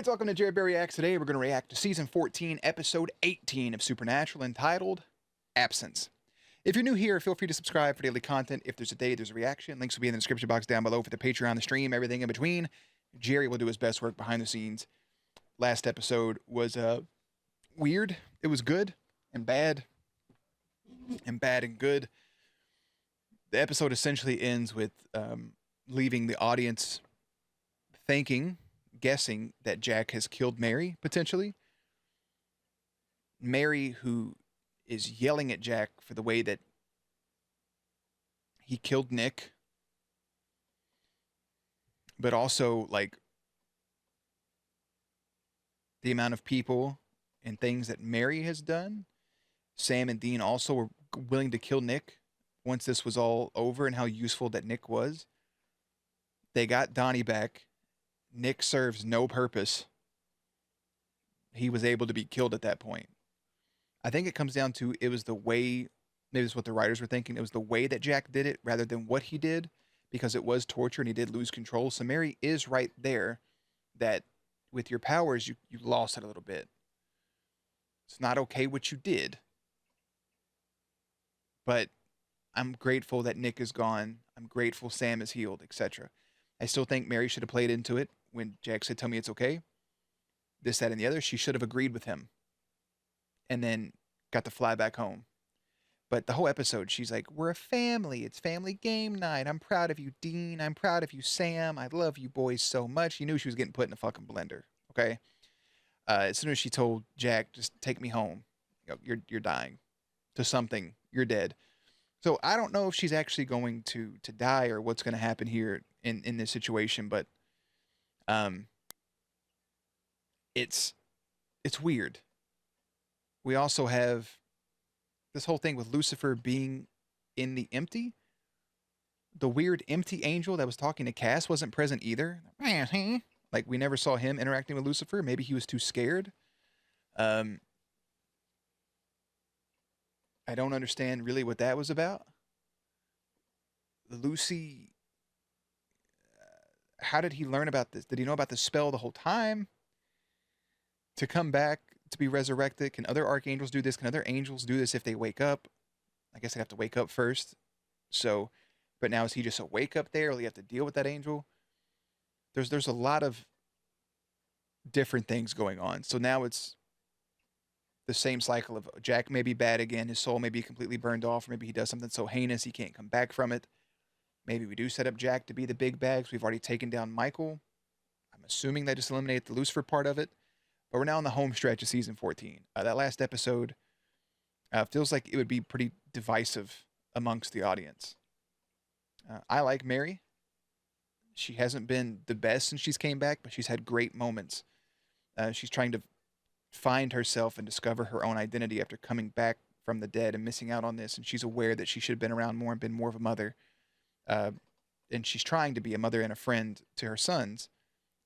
Alright, welcome to JerBear Reacts. Today we're going to react to Season 14, Episode 18 of Supernatural, entitled Absence. If you're new here, feel free to subscribe for daily content. If there's a day, there's a reaction. Links will be in the description box down below for the Patreon, the stream, everything in between. Jerry will do his best work behind the scenes. Last episode was weird. It was good and bad and good. The episode essentially ends with leaving the audience guessing that Jack has killed Mary, potentially. Mary, who is yelling at Jack for the way that he killed Nick, but also, like, the amount of people and things that Mary has done. Sam and Dean also were willing to kill Nick once this was all over, and how useful that Nick was. They got Donnie back. Nick serves no purpose. He was able to be killed at that point. I think it comes down to, it was the way, maybe it's what the writers were thinking, it was the way that Jack did it rather than what he did, because it was torture and he did lose control. So Mary is right there, that with your powers, you lost it a little bit. It's not okay what you did. But I'm grateful that Nick is gone. I'm grateful Sam is healed, etc. I still think Mary should have played into it when Jack said, "Tell me it's okay." This, that, and the other. She should have agreed with him. And then got to fly back home. But the whole episode, she's like, "We're a family. It's family game night. I'm proud of you, Dean. I'm proud of you, Sam. I love you boys so much." You knew she was getting put in a fucking blender, okay? As soon as she told Jack, "Just take me home. You're dying to something. You're dead." So I don't know if she's actually going to die or what's going to happen here in this situation, but it's weird. We also have this whole thing with Lucifer being in the empty. The weird empty angel that was talking to Cass wasn't present either. Like, we never saw him interacting with Lucifer. Maybe he was too scared. I don't understand really what that was about. Lucy, how did he learn about this? Did he know about the spell the whole time? To come back, to be resurrected? Can other archangels do this? Can other angels do this if they wake up? I guess they'd have to wake up first. So, but now is he just awake up there? Or will he have to deal with that angel? There's a lot of different things going on. So now it's the same cycle of Jack may be bad again. His soul may be completely burned off. Or maybe he does something so heinous he can't come back from it. Maybe we do set up Jack to be the big bags. We've already taken down Michael. I'm assuming they just eliminated the Lucifer part of it. But we're now in the home stretch of Season 14. That last episode feels like it would be pretty divisive amongst the audience. I like Mary. She hasn't been the best since she's came back, but she's had great moments. She's trying to find herself and discover her own identity after coming back from the dead and missing out on this. And she's aware that she should have been around more and been more of a mother. And she's trying to be a mother and a friend to her sons.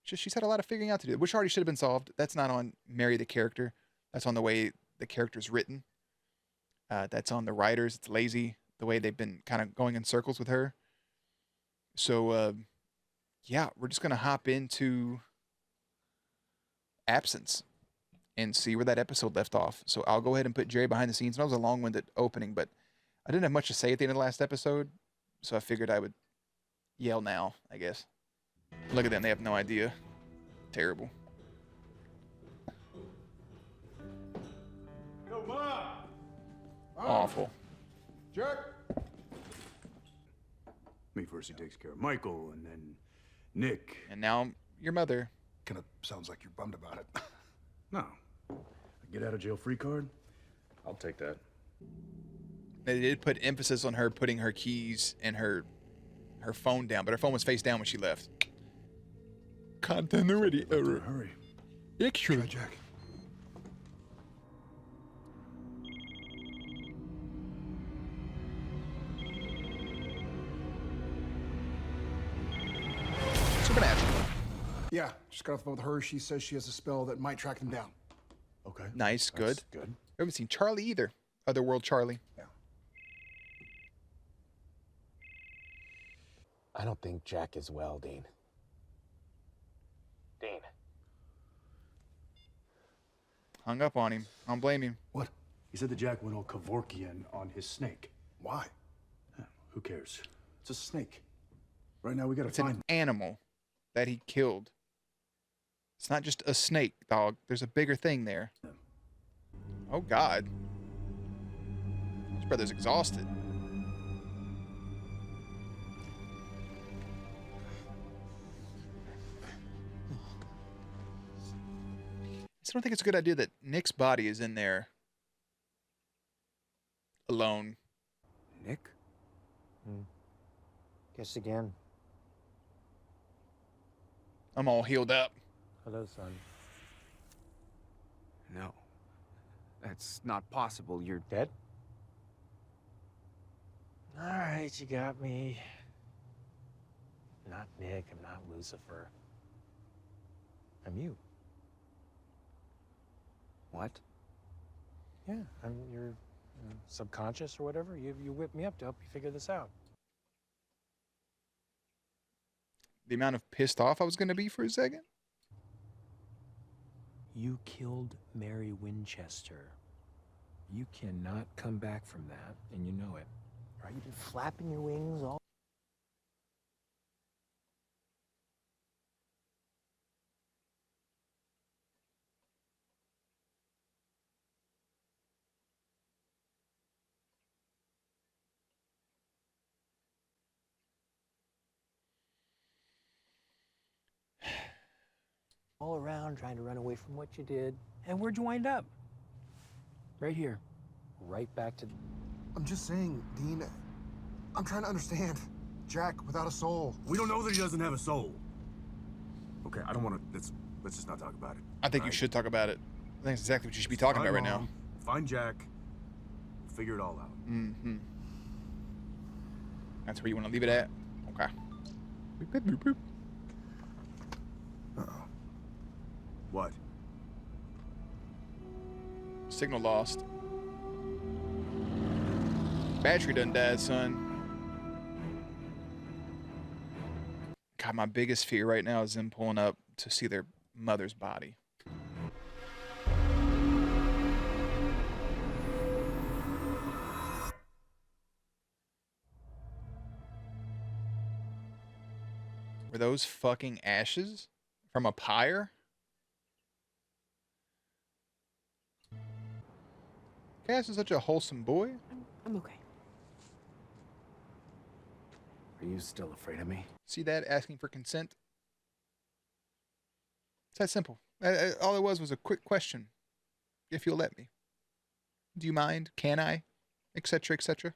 She's had a lot of figuring out to do, which already should have been solved. That's not on Mary the character. That's on the way the character's written. That's on the writers. It's lazy, the way they've been kind of going in circles with her. So, yeah, we're just going to hop into Absence and see where that episode left off. So I'll go ahead and put Jerry behind the scenes. And that was a long-winded opening, but I didn't have much to say at the end of the last episode, so I figured I would yell now, I guess. Look at them. They have no idea. Terrible. Yo, Mom! Awful. Jack! Me first, he takes care of Michael, and then Nick. And now your mother. Kind of sounds like you're bummed about it. No. A get out of jail free card? I'll take that. They did put emphasis on her putting her keys and her phone down, but her phone was face down when she left. Continuity error. Hurry. Extra. Try Jack. Supernatural. Yeah, just got off the phone with her. She says she has a spell that might track them down. Okay. Nice, good. That's good. We haven't seen Charlie either. Otherworld Charlie. Yeah. I don't think Jack is well, Dean. Dean. Hung up on him. I don't blame him. What? He said that Jack went all Kevorkian on his snake. Why? Who cares? It's a snake. Right now we gotta It's find an animal that he killed. It's not just a snake, dog. There's a bigger thing there. Oh, God. His brother's exhausted. I don't think it's a good idea that Nick's body is in there alone. Nick? Guess again. I'm all healed up. Hello, son. No. That's not possible. You're Dead? All right, you got me. Not Nick, I'm not Lucifer. I'm you. what? Yeah, I'm your subconscious or whatever. You whipped me up to help you figure this out. The amount of pissed off I was going to be for a second. You killed Mary Winchester. You cannot come back from that, and you know it. Right? You've been flapping your wings all. All around trying to run away from what you did. And where'd you wind up? Right here. Right back to... I'm just saying, Dean. I'm trying to understand. Jack without a soul. We don't know that he doesn't have a soul. Okay, I don't want to. Let's just not talk about it. I think you Alright? should talk about it. I think it's exactly what you should be talking Find about right now. Mom, Find Jack. Figure it all out. Mm-hmm. That's where you want to leave it at? Okay. Boop, boop, boop, boop. Uh-oh. What? Signal lost. Battery done died, son. God, my biggest fear right now is them pulling up to see their mother's body. Were those fucking ashes from a pyre? Cass is such a wholesome boy. I'm okay. Are you still afraid of me? See that? Asking for consent. It's that simple. All it was a quick question. If you'll let me. Do you mind? Can I? Etc. Etc.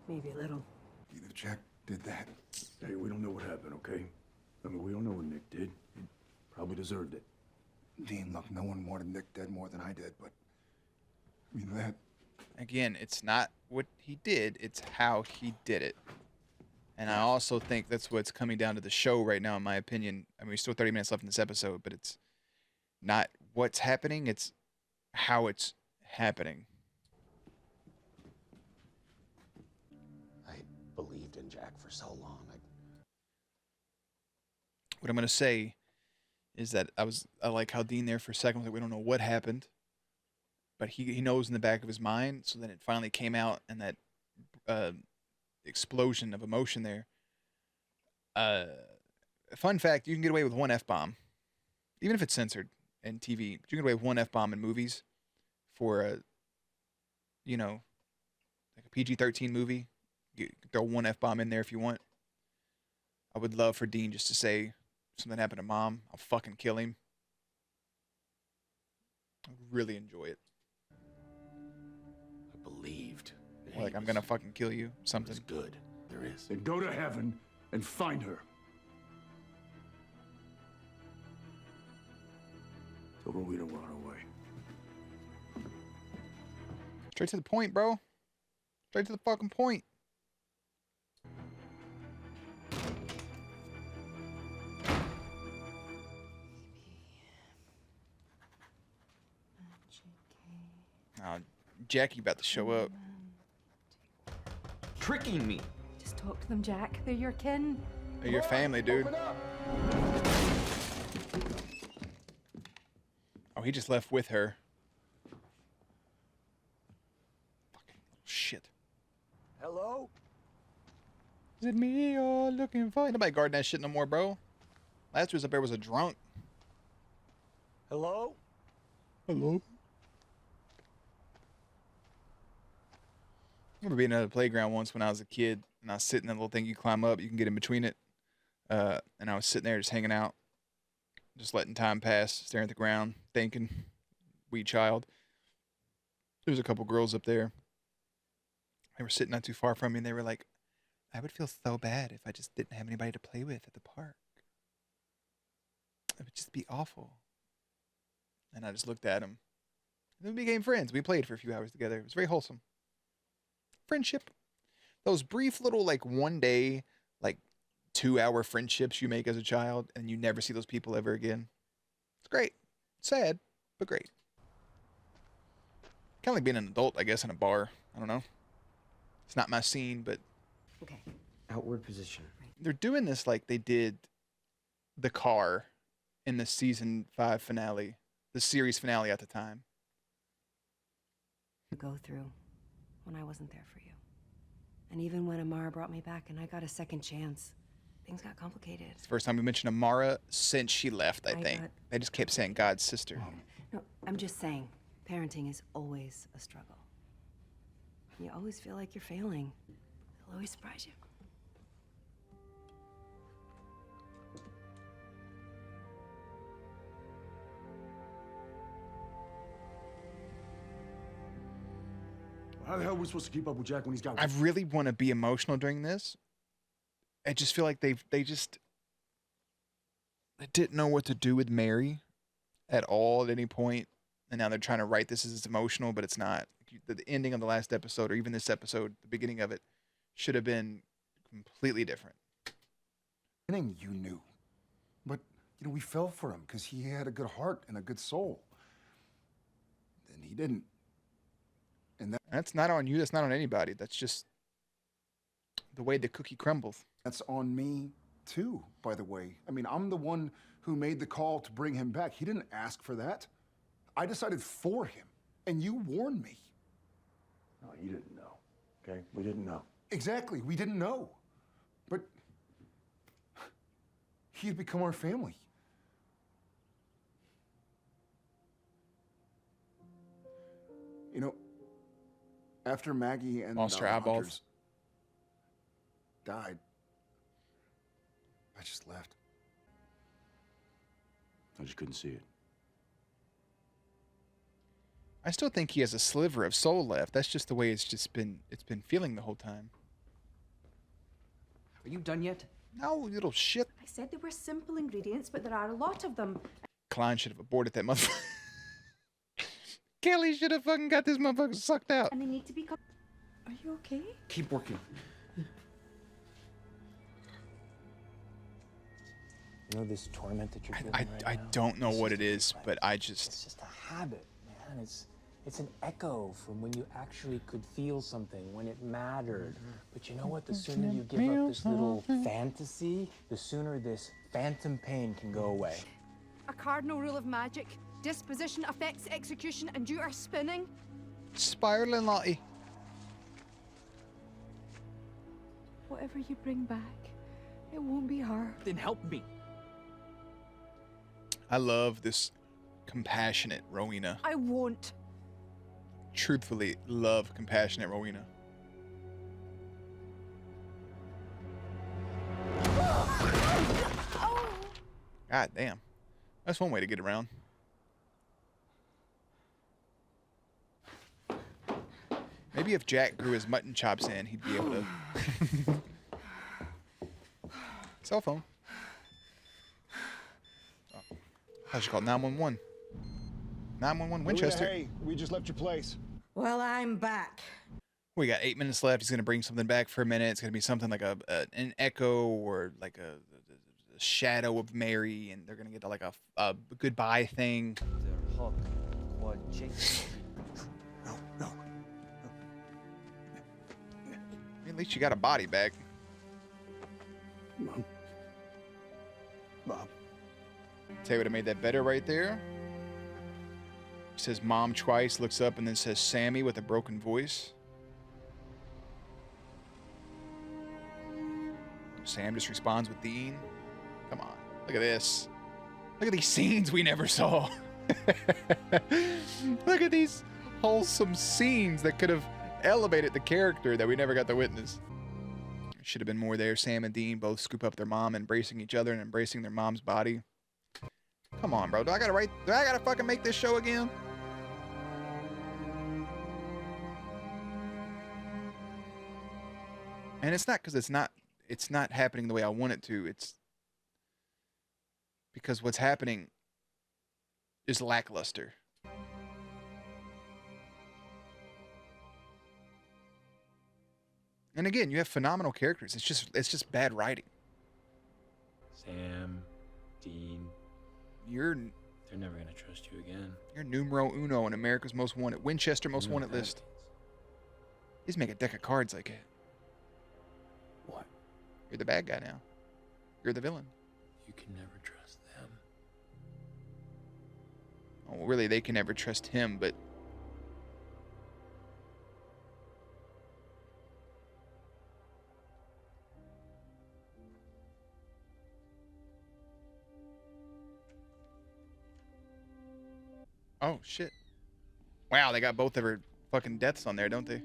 Maybe a little. Either Jack did that. Hey, we don't know what happened, okay? I mean, we don't know what Nick did. He probably deserved it. Dean, look, no one wanted Nick dead more than I did, but I mean that. Again, it's not what he did, it's how he did it. And I also think that's what's coming down to the show right now, in my opinion. I mean, we're still 30 minutes left in this episode, but it's not what's happening, it's how it's happening. I believed in Jack for so long. What I'm going to say is that I like how Dean there for a second was like, we don't know what happened, but he knows in the back of his mind. So then it finally came out, and that explosion of emotion there. Fun fact: you can get away with one F-bomb, even if it's censored in TV. But you can get away with one F-bomb in movies for a, like a PG-13 movie. You can throw one F-bomb in there if you want. I would love for Dean just to say, something happened to Mom, I'll fucking kill him. I would really enjoy it. I believed. Or like, I'm gonna fucking kill you. Something. It's good. There is. Then go to heaven and find her. Tell Rowena we're on our way. Straight to the point, bro. Straight to the fucking point. Oh, Jackie about to show up. Tricking me. Just talk to them, Jack. They're your kin. They're your family, dude. Oh, he just left with her. Fucking shit. Hello? Is it me you're looking for? Ain't nobody guarding that shit no more, bro. Last who was up there was a drunk. Hello? Hello? I remember being at a playground once when I was a kid, and I was sitting in that little thing you climb up, you can get in between it. And I was sitting there just hanging out, just letting time pass, staring at the ground, thinking, wee child. There was a couple girls up there. They were sitting not too far from me, and they were like, I would feel so bad if I just didn't have anybody to play with at the park. It would just be awful. And I just looked at them. And then we became friends. We played for a few hours together. It was very wholesome. Friendship. Those brief little, like, 1 day, like, 2-hour friendships you make as a child, and you never see those people ever again. It's great. Sad, but great. Kind of like being an adult, I guess, in a bar. I don't know. It's not my scene, but Okay. Outward position. they're doing this like they did The Car in the season 5 finale, the series finale at the time. To go through when I wasn't there for you. And even when Amara brought me back and I got a second chance, things got complicated. It's the first time we mentioned Amara since she left, I think. got They just kept saying God's sister. No, I'm just saying, parenting is always a struggle. You always feel like you're failing. They'll always surprise you. How the hell are we supposed to keep up with Jack when he's got... I really want to be emotional during this. I just feel like they didn't know what to do with Mary at all at any point, and now they're trying to write this as it's emotional, but it's not. The ending of the last episode, or even this episode, the beginning of it, should have been completely different. You knew. But, we fell for him because he had a good heart and a good soul. Then he didn't. And That's not on you. That's not on anybody. That's just the way the cookie crumbles. that's on me, too, by the way. I'm the one who made the call to bring him back. He didn't ask for that. I decided for him, and you warned me. No, you didn't know, okay? We didn't know. Exactly, we didn't know. But he had become our family. After Maggie and Lost her the eyeballs. hunters died, I just left. I just couldn't see it. I still think he has a sliver of soul left. That's just the way it's been feeling the whole time. Are you done yet? No, little shit. I said there were simple ingredients, but there are a lot of them. Klein should have aborted that motherfucker. Kelly should have fucking got this motherfucker sucked out. And they need to be... Are you okay? Keep working. You know this torment that you're feeling I right now? don't know It's what just it a is, reflex. but I It's just just a habit, man. It's an echo from when you actually could feel something, when it mattered. But you know what? The sooner you give up this little fantasy, the sooner this phantom pain can go away. A cardinal rule of magic. Disposition affects execution, and you are spinning. spiraling, Lottie. Whatever you bring back, it won't be her. Then help me. I love this compassionate Rowena. I won't. Truthfully, love compassionate Rowena. God damn. That's one way to get around. Maybe if Jack grew his mutton chops in, he'd be able to. Cell phone. Oh. I should call 911. 911 Winchester. Hey, we just left your place. Well, I'm back. We got 8 minutes left. He's gonna bring something back for a minute. It's gonna be something like an echo or like a shadow of Mary, and they're gonna get like a goodbye thing. No. At least you got a body back. Mom. Tell you what have made that better right there. says mom twice, looks up, and then says Sammy with a broken voice. Sam just responds with Dean. Come on. Look at this. Look at these scenes we never saw. Look at these wholesome scenes that could have elevated the character that we never got to witness. Should have been more there. Sam and Dean both scoop up their mom, embracing each other and embracing their mom's body. Come on, bro. Do I gotta fucking make this show again? And it's not because it's not happening the way I want it to. It's because what's happening is lackluster. And again, you have phenomenal characters. It's just bad writing. Sam, Dean, You're they're never gonna trust you again. You're numero uno on America's Most Wanted, Winchester Most Wanted list. He's make a deck of cards like it. What? You're the bad guy now. You're the villain. You can never trust them. Oh, really, they can never trust him, but oh shit. Wow, they got both of her fucking deaths on there, don't they?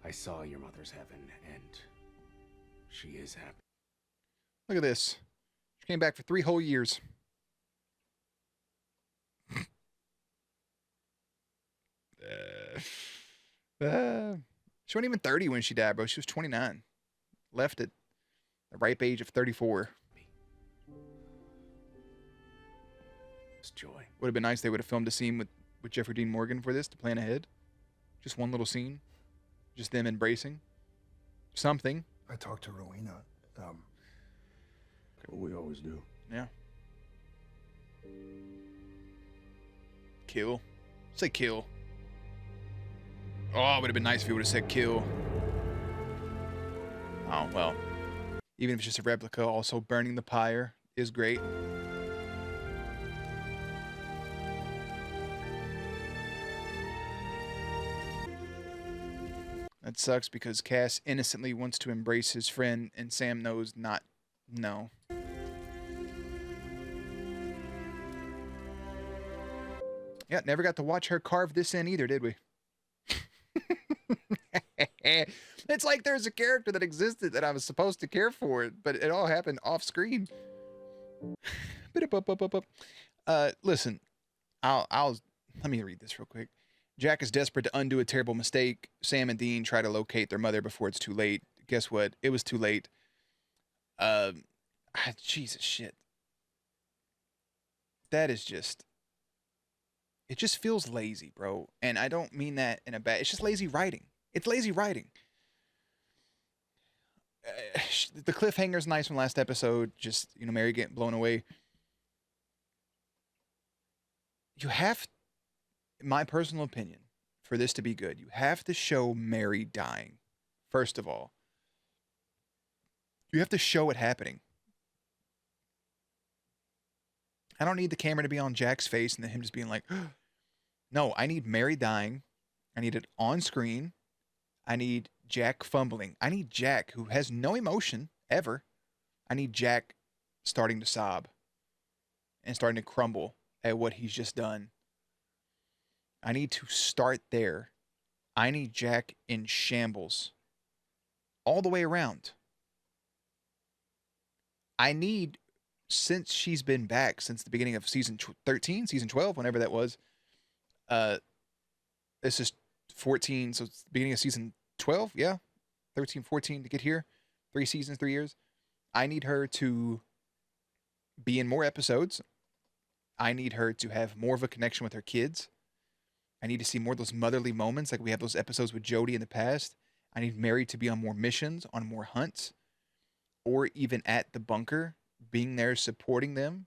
I saw your mother's heaven, and she is happy. Look at this. She came back for 3 whole years. She wasn't even 30 when she died, bro. She was 29. Left at the ripe age of 34. It's joy. Would have been nice. They would have filmed a scene with Jeffrey Dean Morgan for this to plan ahead. Just one little scene. Just them embracing. Something. I talked to Rowena. What we always do. Yeah. Kill. Say kill. Oh, it would have been nice if he would have said kill. Oh, well. Even if it's just a replica, also burning the pyre is great. That sucks because Cass innocently wants to embrace his friend and Sam knows not. No. Yeah, never got to watch her carve this in either, did we? It's like there's a character that existed that I was supposed to care for, but it all happened off screen. Listen, I'll let me read this real quick. Jack is desperate to undo a terrible mistake. Sam and Dean try to locate their mother before it's too late. Guess what? It was too late. Jesus shit. That is just... It just feels lazy, bro. And I don't mean that in a bad... It's just lazy writing. It's lazy writing. The cliffhanger's nice from last episode. Just, Mary getting blown away. You have... In my personal opinion, for this to be good, you have to show Mary dying. First of all. You have to show it happening. I don't need the camera to be on Jack's face and then him just being like, no, I need Mary dying. I need it on screen. I need Jack fumbling. I need Jack, who has no emotion ever. I need Jack starting to sob and starting to crumble at what he's just done. I need to start there. I need Jack in shambles all the way around. I need, since she's been back since the beginning of season 13, season 12, whenever that was, this is 14, so it's the beginning of season 12, yeah, 13, 14 to get here, 3 seasons, 3 years. I need her to be in more episodes. I need her to have more of a connection with her kids. I need to see more of those motherly moments, like we have those episodes with Jody in the past. I need Mary to be on more missions, on more hunts, or even at the bunker, being there, supporting them,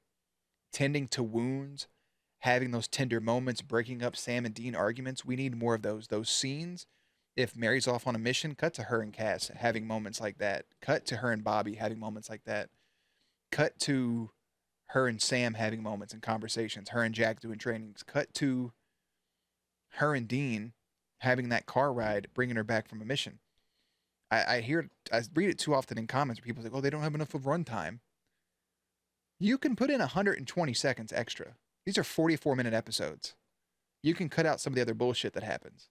tending to wounds, having those tender moments, breaking up Sam and Dean arguments. We need more of those scenes. If Mary's off on a mission, cut to her and Cass having moments like that. Cut to her and Bobby having moments like that. Cut to her and Sam having moments and conversations. Her and Jack doing trainings. Cut to her and Dean having that car ride, bringing her back from a mission. I read it too often in comments where people say, oh, they don't have enough of runtime. You can put in 120 seconds extra. These are 44-minute episodes. You can cut out some of the other bullshit that happens.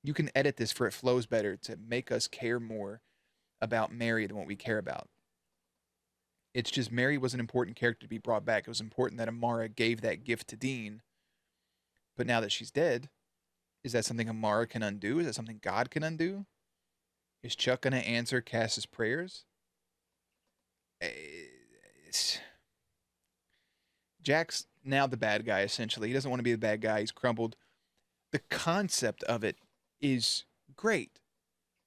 You can edit this for it flows better to make us care more about Mary than what we care about. It's just Mary was an important character to be brought back. It was important that Amara gave that gift to Dean. But now that she's dead, is that something Amara can undo? Is that something God can undo? Is Chuck going to answer Cass's prayers? Jack's now the bad guy, essentially. He doesn't want to be the bad guy. He's crumbled. The concept of it is great.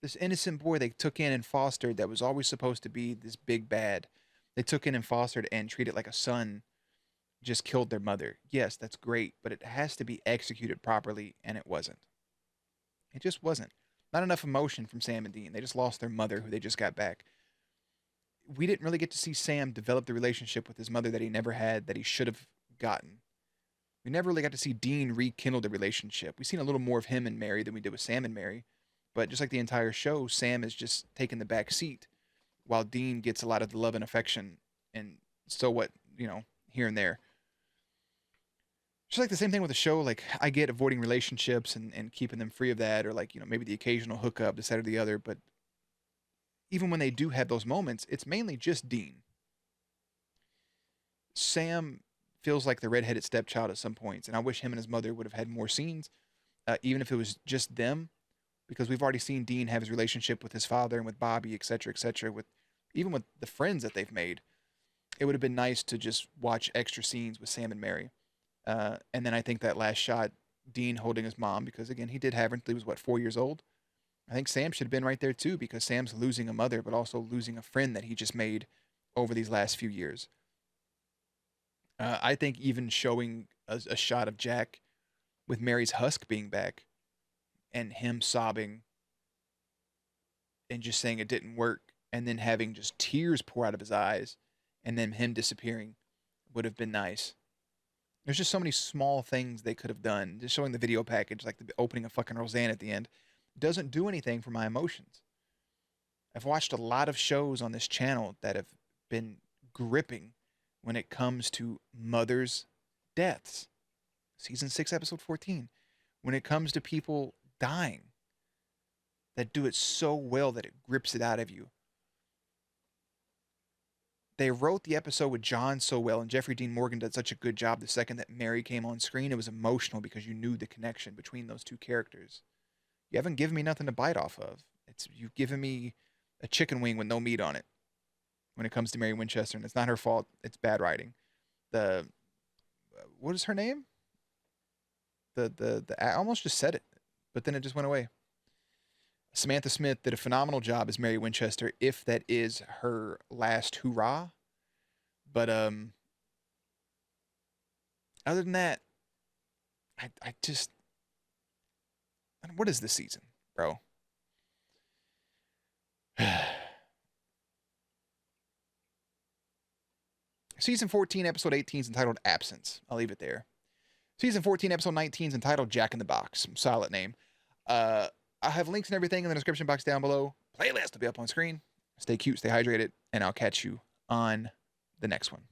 This innocent boy they took in and fostered that was always supposed to be this big bad. They took in and fostered and treated like a son, just killed their mother. Yes, that's great, but it has to be executed properly, and it wasn't. It just wasn't. Not enough emotion from Sam and Dean. They just lost their mother, who they just got back. We didn't really get to see Sam develop the relationship with his mother that he never had, that he should have gotten. We never really got to see Dean rekindle the relationship. We've seen a little more of him and Mary than we did with Sam and Mary. But just like the entire show, Sam is just taking the back seat while Dean gets a lot of the love and affection and so what, here and there. Just like the same thing with the show, like I get avoiding relationships and keeping them free of that, or like, maybe the occasional hookup, this, that, or the other. But even when they do have those moments, it's mainly just Dean. Sam feels like the redheaded stepchild at some points, and I wish him and his mother would have had more scenes, even if it was just them, because we've already seen Dean have his relationship with his father and with Bobby, etc., even with the friends that they've made. It would have been nice to just watch extra scenes with Sam and Mary. And then I think that last shot, Dean holding his mom, because again, he did have her until he was, 4 years old. I think Sam should have been right there too, because Sam's losing a mother, but also losing a friend that he just made over these last few years. I think even showing a shot of Jack with Mary's husk being back and him sobbing and just saying it didn't work, and then having just tears pour out of his eyes and then him disappearing would have been nice. There's just so many small things they could have done. Just showing the video package, like the opening of fucking Roseanne at the end, doesn't do anything for my emotions. I've watched a lot of shows on this channel that have been gripping when it comes to mothers' deaths. Season 6, episode 14. When it comes to people dying, that do it so well that it grips it out of you. They wrote the episode with John so well, and Jeffrey Dean Morgan did such a good job the second that Mary came on screen. It was emotional because you knew the connection between those two characters. You haven't given me nothing to bite off of. You've given me a chicken wing with no meat on it when it comes to Mary Winchester, and it's not her fault. It's bad writing. What is her name? I almost just said it, but then it just went away. Samantha Smith did a phenomenal job as Mary Winchester, if that is her last hurrah. But other than that, I just... What is this season, bro? Season 14, episode 18 is entitled Absence. I'll leave it there. Season 14, episode 19 is entitled Jack in the Box. Solid name. I have links and everything in the description box down below. Playlist will be up on screen. Stay cute, stay hydrated, and I'll catch you on the next one.